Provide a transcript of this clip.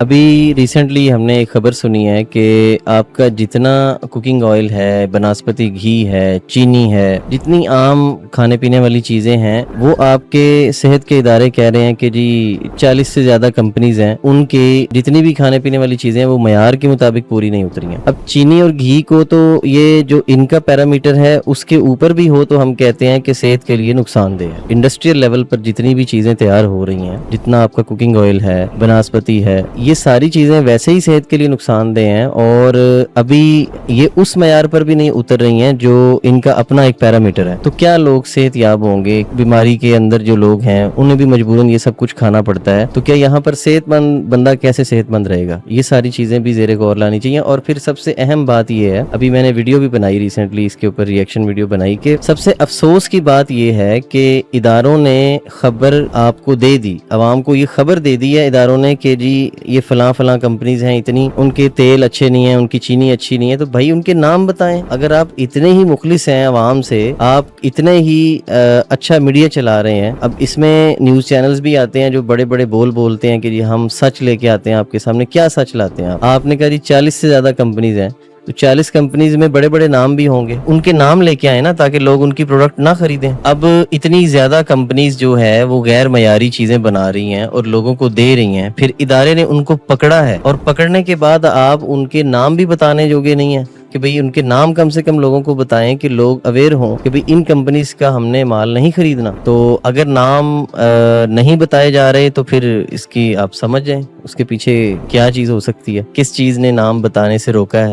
अभी रिसेंटली हमने एक खबर सुनी है कि आपका जितना कुकिंग ऑयल है, बनास्पति घी है, चीनी है, जितनी आम खाने पीने वाली चीज़ें हैं, वो आपके सेहत के इदारे कह रहे हैं कि जी 40 से ज़्यादा कंपनीज़ हैं, उनके जितनी भी खाने पीने वाली चीज़ें हैं वो मयार के मुताबिक पूरी नहीं उतरी हैं। अब चीनी और घी को तो ये जो इनका पैरामीटर है उसके ऊपर भी हो तो हम कहते हैं कि सेहत के लिए नुकसानदेह है। इंडस्ट्रियल लेवल पर जितनी भी चीज़ें तैयार हो रही हैं, जितना आपका कुकिंग ऑयल है, बनास्पति है, ये सारी चीज़ें वैसे ही सेहत के लिए नुकसानदेह हैं और अभी ये उस मयार पर भी नहीं उतर रही हैं जो इनका अपना एक पैरामीटर है। तो क्या लोग सेहत याब होंगे? बीमारी के अंदर जो लोग हैं उन्हें भी मजबूरन ये सब कुछ खाना पड़ता है, तो क्या यहाँ पर सेहतमंद बंदा कैसे सेहतमंद रहेगा? ये सारी चीज़ें भी ज़ेरे गौर लानी चाहिए। और फिर सबसे अहम बात ये है, अभी मैंने वीडियो भी बनाई रिसेंटली, इसके ऊपर रिएक्शन वीडियो बनाई, कि सबसे अफसोस की बात ये है कि इदारों ने खबर आपको दे दी, अवाम को ये खबर दे दी है इदारों ने कि जी ये फलां फलां कंपनीज हैं, इतनी उनके तेल अच्छे नहीं है, उनकी चीनी अच्छी नहीं है, तो भाई उनके नाम बताएं। अगर आप इतने ही मुखलिस हैं अवाम से, आप इतने ही अच्छा मीडिया चला रहे हैं, अब इसमें न्यूज़ चैनल्स भी आते हैं जो बड़े बड़े बोलते हैं कि जी हम सच लेके आते हैं आपके सामने। क्या सच लाते हैं आपने कहा जी 40 से ज़्यादा कंपनीज हैं, तो 40 कंपनीज में बड़े बड़े नाम भी होंगे, उनके नाम लेके आए ना ताकि लोग उनकी प्रोडक्ट ना खरीदें। अब इतनी ज्यादा कंपनीज जो है वो गैर मयारी चीजें बना रही हैं और लोगों को दे रही हैं, फिर इदारे ने उनको पकड़ा है और पकड़ने के बाद आप उनके नाम भी बताने जोगे नहीं है कि भाई उनके नाम कम से कम लोगों को बताएं कि लोग अवेयर हों कि भाई इन कंपनीज का हमने माल नहीं खरीदना। तो अगर नाम नहीं बताए जा रहे तो फिर इसकी आप समझ जाएं उसके पीछे क्या चीज़ हो सकती है, किस चीज़ ने नाम बताने से रोका है।